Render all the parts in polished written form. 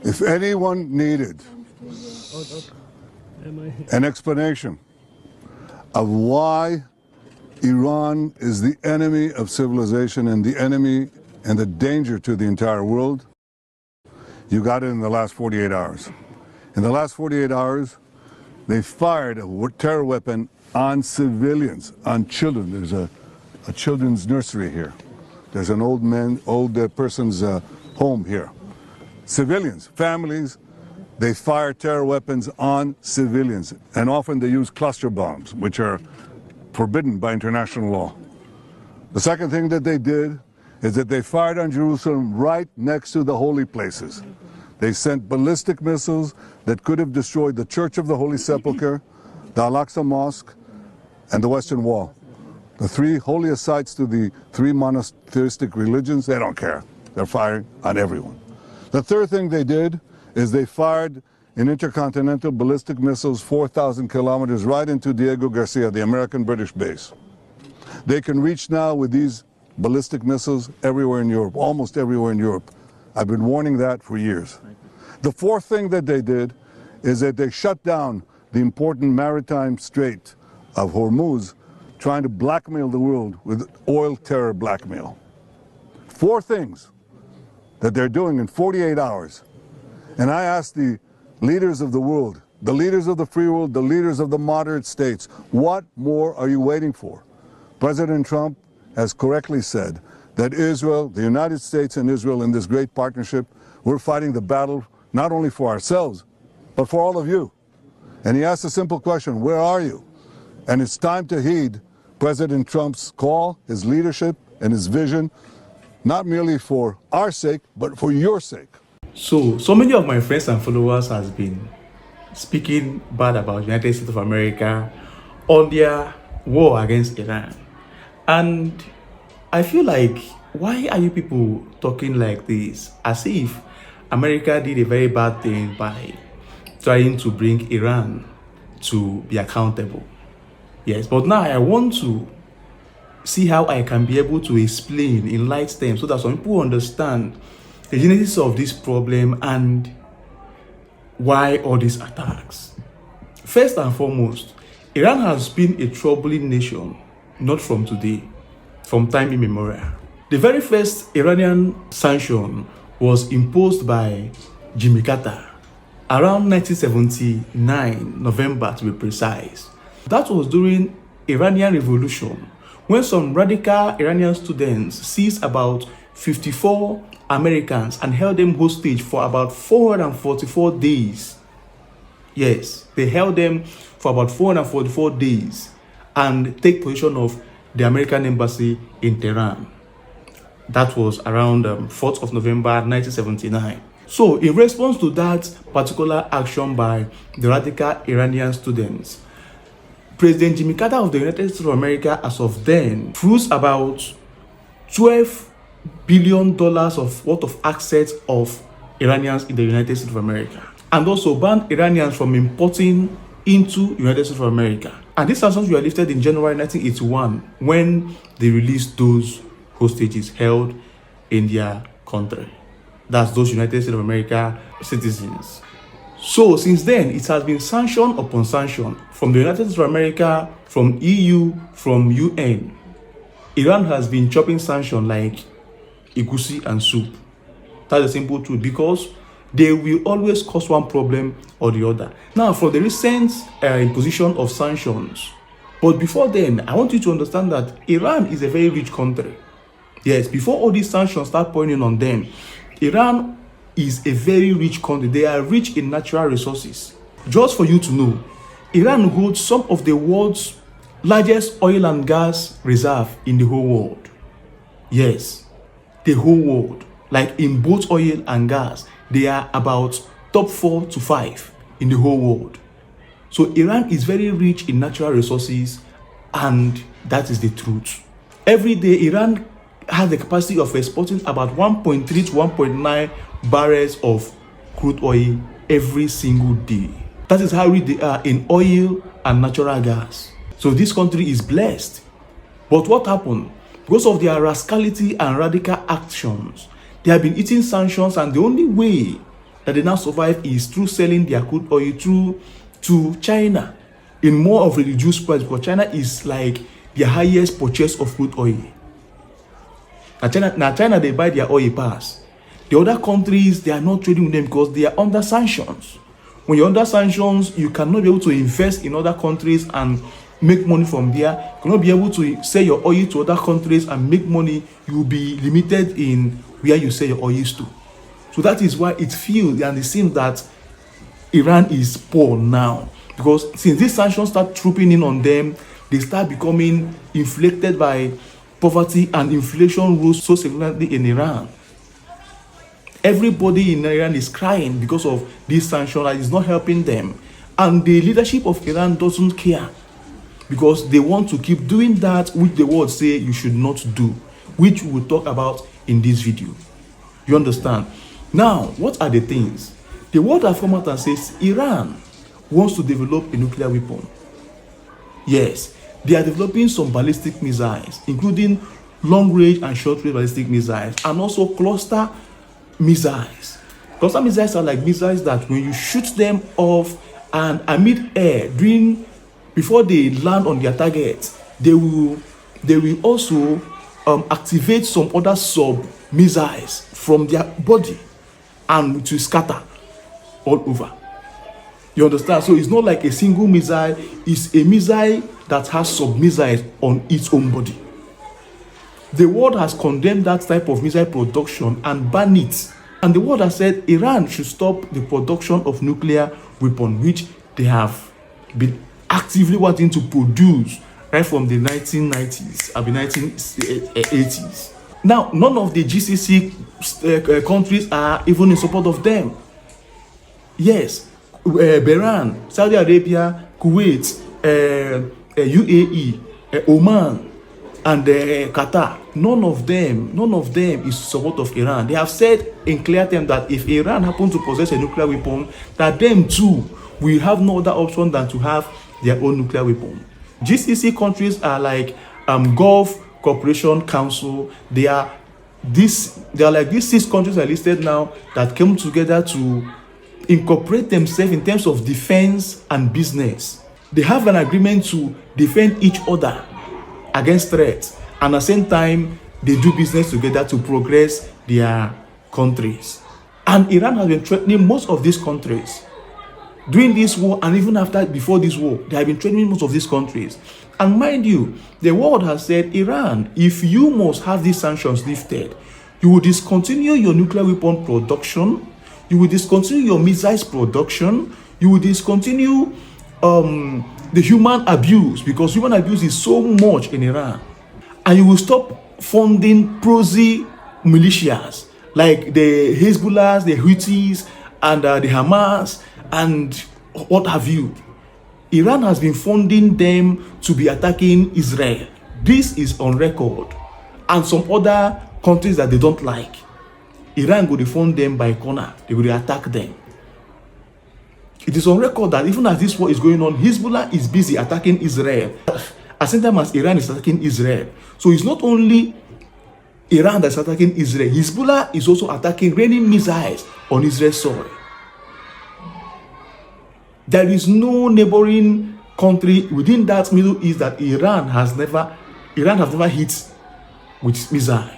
If anyone needed an explanation of why Iran is the enemy of civilization and the enemy and the danger to the entire world, you got it in the last 48 hours. In the last 48 hours, they fired a terror weapon on civilians, on children. There's a children's nursery here. There's an old person's home here. Civilians, families, they fire terror weapons on civilians. And often they use cluster bombs, which are forbidden by international law. The second thing that they did is that they fired on Jerusalem right next to the holy places. They sent ballistic missiles that could have destroyed the Church of the Holy Sepulchre, the Al-Aqsa Mosque, and the Western Wall. The three holiest sites to the three monotheistic religions, they don't care. They're firing on everyone. The third thing they did is they fired in intercontinental ballistic missiles 4,000 kilometers right into Diego Garcia, the American-British base. They can reach now with these ballistic missiles everywhere in Europe, almost everywhere in Europe. I've been warning that for years. The fourth thing that they did is that they shut down the important maritime strait of Hormuz, trying to blackmail the world with oil terror blackmail. Four things that they're doing in 48 hours. And I asked the leaders of the world, the leaders of the free world, the leaders of the moderate states, what more are you waiting for? President Trump has correctly said that Israel, the United States and Israel in this great partnership, we're fighting the battle not only for ourselves, but for all of you. And he asked a simple question, where are you? And it's time to heed President Trump's call, his leadership and his vision, not merely for our sake, but for your sake. So many of my friends and followers has been speaking bad about United States of America on their war against Iran. And I feel like, why are you people talking like this? As if America did a very bad thing by trying to bring Iran to be accountable. Yes, but now I want to see how I can be able to explain in light terms so that some people understand the genesis of this problem and why all these attacks. First and foremost, Iran has been a troubling nation, not from today, from time immemorial. The very first Iranian sanction was imposed by Jimmy Carter around 1979, November to be precise. That was during Iranian Revolution, when some radical Iranian students seized about 54 Americans and held them hostage for about 444 days. Yes, they held them for about 444 days and take possession of the American embassy in Tehran. That was around 4th of November 1979. So in response to that particular action by the radical Iranian students, President Jimmy Carter of the United States of America, as of then, froze about $12 billion of worth of assets of Iranians in the United States of America, and also banned Iranians from importing into United States of America. And these sanctions were lifted in January 1981 when they released those hostages held in their country. That's those United States of America citizens. So since then, it has been sanction upon sanction from the United States of America, from EU, from UN. Iran has been chopping sanction like egusi and soup. That's the simple truth, because they will always cause one problem or the other. Now, for the recent imposition of sanctions, but before then, I want you to understand that Iran is a very rich country. Yes, before all these sanctions start pouring on them, Iran is a very rich country. They are rich in natural resources. Just for you to know, Iran holds some of the world's largest oil and gas reserve in the whole world. Yes, the whole world. Like in both oil and gas, they are about top 4 to 5 in the whole world. So Iran is very rich in natural resources, and that is the truth. Every day, Iran has the capacity of exporting about 1.3 to 1.9 barrels of crude oil every single day. That is how rich they are in oil and natural gas. So this country is blessed. But what happened? Because of their rascality and radical actions, they have been eating sanctions, and the only way that they now survive is through selling their crude oil through to China in more of a reduced price, because China is like the highest purchase of crude oil. China they buy their oil pass. The other countries, they are not trading with them because they are under sanctions. When you're under sanctions, you cannot be able to invest in other countries and make money from there. You cannot be able to sell your oil to other countries and make money. You will be limited in where you sell your oils to. So that is why it feels and it seems that Iran is poor now, because since these sanctions start trooping in on them, they start becoming inflicted by poverty, and inflation rose so significantly in Iran. Everybody in Iran is crying because of this sanction that is not helping them. And the leadership of Iran doesn't care, because they want to keep doing that which the world say you should not do, which we will talk about in this video. You understand? Now, what are the things? The world has come out and says Iran wants to develop a nuclear weapon. Yes, they are developing some ballistic missiles, including long-range and short-range ballistic missiles, and also cluster missiles. Cluster missiles are like missiles that when you shoot them off and amid air before they land on their target, they will also activate some other sub missiles from their body and to scatter all over. You understand? So it's not like a single missile, it's a missile that has sub-missiles on its own body. The world has condemned that type of missile production and banned it. And the world has said Iran should stop the production of nuclear weapons, which they have been actively wanting to produce right from the 1990s, 1980s. Now, none of the GCC countries are even in support of them. Yes, Bahrain, Saudi Arabia, Kuwait, UAE, Oman, and Qatar, none of them is support of Iran. They have said in clear terms that if Iran happens to possess a nuclear weapon, that them too will have no other option than to have their own nuclear weapon. GCC countries are like Gulf Cooperation Council. They are like these 6 countries are listed now that came together to incorporate themselves in terms of defense and business. They have an agreement to defend each other against threats, and at the same time they do business together to progress their countries. And Iran has been threatening most of these countries during this war, and even before this war, they have been threatening most of these countries. And mind you, the world has said, Iran, if you must have these sanctions lifted, you will discontinue your nuclear weapon production, you will discontinue your missiles production, you will discontinue the human abuse, because human abuse is so much in Iran, and you will stop funding prosy militias like the Hezbollah, the Houthis, and the Hamas, and what have you. Iran has been funding them to be attacking Israel. This is on record, and some other countries that they don't like. Iran will fund them by corner. They will attack them. It is on record that even as this war is going on, Hezbollah is busy attacking Israel at the same time as Iran is attacking Israel. So it's not only Iran that's attacking Israel. Hezbollah is also attacking, raining missiles on Israel's soil. There is no neighboring country within that Middle East that Iran has never hit with missile.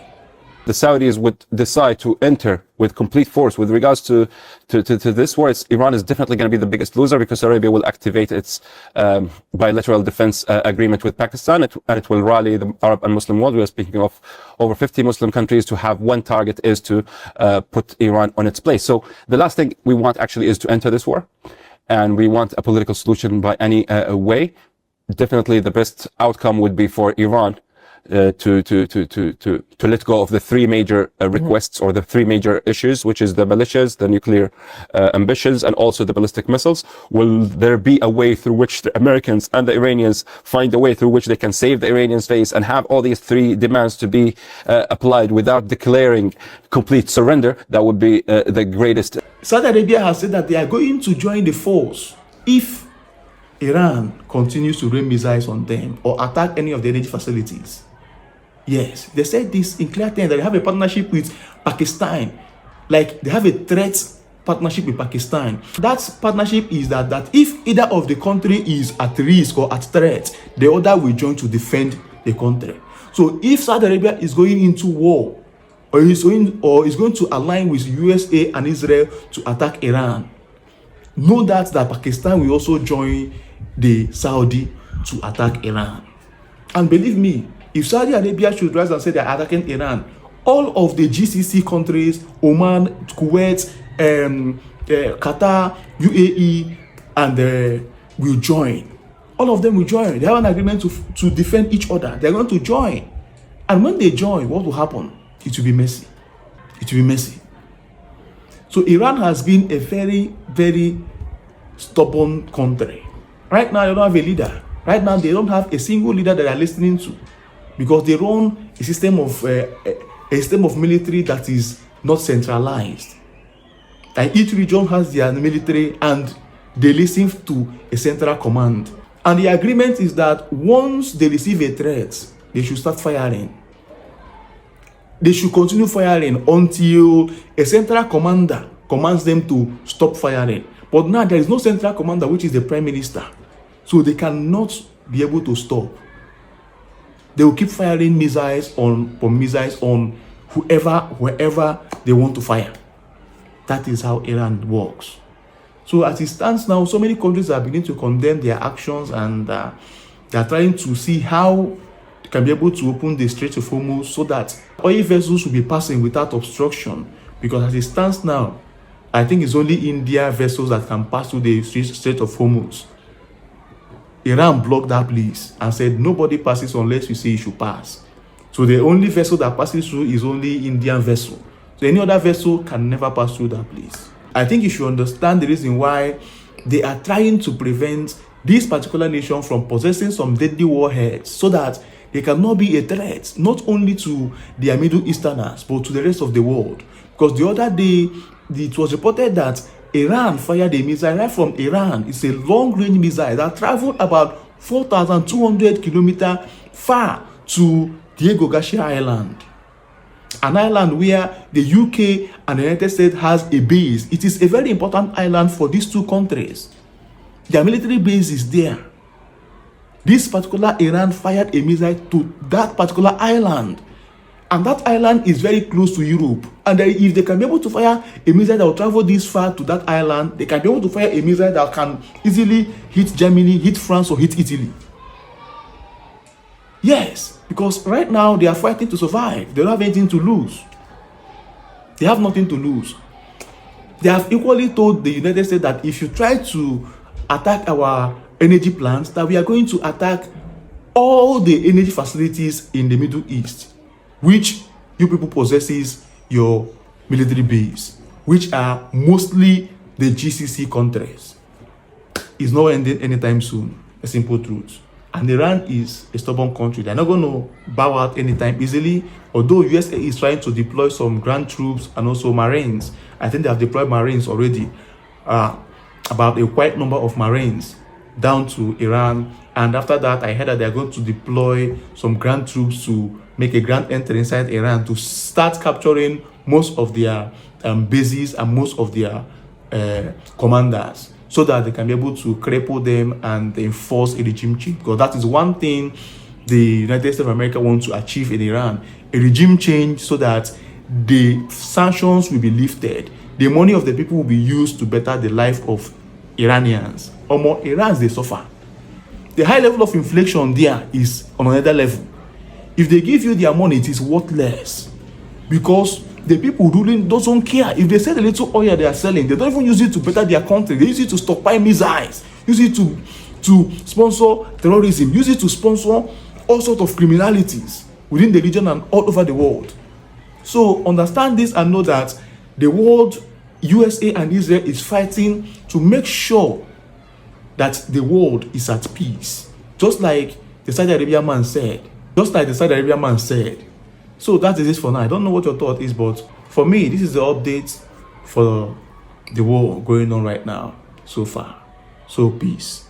The Saudis would decide to enter with complete force with regards to this war. Iran is definitely going to be the biggest loser, because Arabia will activate its bilateral defense agreement with Pakistan, and it will rally the Arab and Muslim world. We are speaking of over 50 Muslim countries to have one target, is to put Iran on its place. So the last thing we want actually is to enter this war, and we want a political solution by any way. Definitely the best outcome would be for Iran to let go of the 3 major requests, or the 3 major issues, which is the militias, the nuclear ambitions, and also the ballistic missiles. Will there be a way through which the Americans and the Iranians find a way through which they can save the Iranians' face and have all these 3 demands to be applied without declaring complete surrender? That would be the greatest. Saudi Arabia has said that they are going to join the force if Iran continues to rain missiles on them or attack any of the energy facilities. Yes, they said this in clear terms, that they have a partnership with Pakistan. Like, they have a threat partnership with Pakistan. That partnership is that if either of the country is at risk or at threat, the other will join to defend the country. So if Saudi Arabia is going into war, or is going to align with USA and Israel to attack Iran, know that Pakistan will also join the Saudi to attack Iran. And believe me, if Saudi Arabia should rise and say they are attacking Iran, all of the GCC countries, Oman, Kuwait, Qatar, UAE, and will join. All of them will join. They have an agreement to defend each other. They're going to join. And when they join, what will happen? It will be messy. It will be messy. So Iran has been a very, very stubborn country. Right now, they don't have a leader. Right now, they don't have a single leader that they are listening to, because they run a system of military that is not centralized. And each region has their military, and they listen to a central command. And the agreement is that once they receive a threat, they should start firing. They should continue firing until a central commander commands them to stop firing. But now there is no central commander, which is the prime minister. So they cannot be able to stop. They will keep firing missiles on whoever they want to fire. That is how Iran works. So as it stands now, so many countries are beginning to condemn their actions, and they are trying to see how they can be able to open the Strait of Hormuz so that oil vessels will be passing without obstruction. Because as it stands now, I think it's only India vessels that can pass through the Strait of Hormuz. Iran blocked that place and said nobody passes unless you say you should pass. So the only vessel that passes through is only Indian vessel. So any other vessel can never pass through that place. I think you should understand the reason why they are trying to prevent this particular nation from possessing some deadly warheads, so that they cannot be a threat not only to their Middle Easterners but to the rest of the world. Because the other day it was reported that Iran fired a missile right from Iran. It's a long-range missile that traveled about 4,200 kilometers far to Diego Garcia Island, an island where the UK and the United States has a base. It is a very important island for these two countries. Their military base is there. This particular Iran fired a missile to that particular island, and that island is very close to Europe. And if they can be able to fire a missile that will travel this far to that island, they can be able to fire a missile that can easily hit Germany, hit France, or hit Italy. Yes, because right now they are fighting to survive. They don't have anything to lose. They have nothing to lose. They have equally told the United States that if you try to attack our energy plants, that we are going to attack all the energy facilities in the Middle East, which you people possesses your military base, which are mostly the GCC countries. It's not ending anytime soon. A simple truth. And Iran is a stubborn country. They're not going to bow out anytime easily. Although USA is trying to deploy some ground troops and also Marines. I think they have deployed Marines already. About a quite number of Marines down to Iran. And after that, I heard that they're going to deploy some ground troops to make a grand entry inside Iran to start capturing most of their bases and most of their commanders, so that they can be able to cripple them and enforce a regime change. Because that is one thing the United States of America wants to achieve in Iran, a regime change, so that the sanctions will be lifted. The money of the people will be used to better the life of Iranians. Or more Iranians, they suffer. The high level of inflation there is on another level. If they give you their money, it is worthless. Because the people ruling don't care. If they sell a little oil they are selling, they don't even use it to better their country. They use it to stockpile missiles, use it to sponsor terrorism, use it to sponsor all sorts of criminalities within the region and all over the world. So understand this and know that the world, USA and Israel, is fighting to make sure that the world is at peace. Just like the Saudi Arabian man said. So that is it for now. I don't know what your thought is, but for me, this is the update for the war going on right now so far. So peace.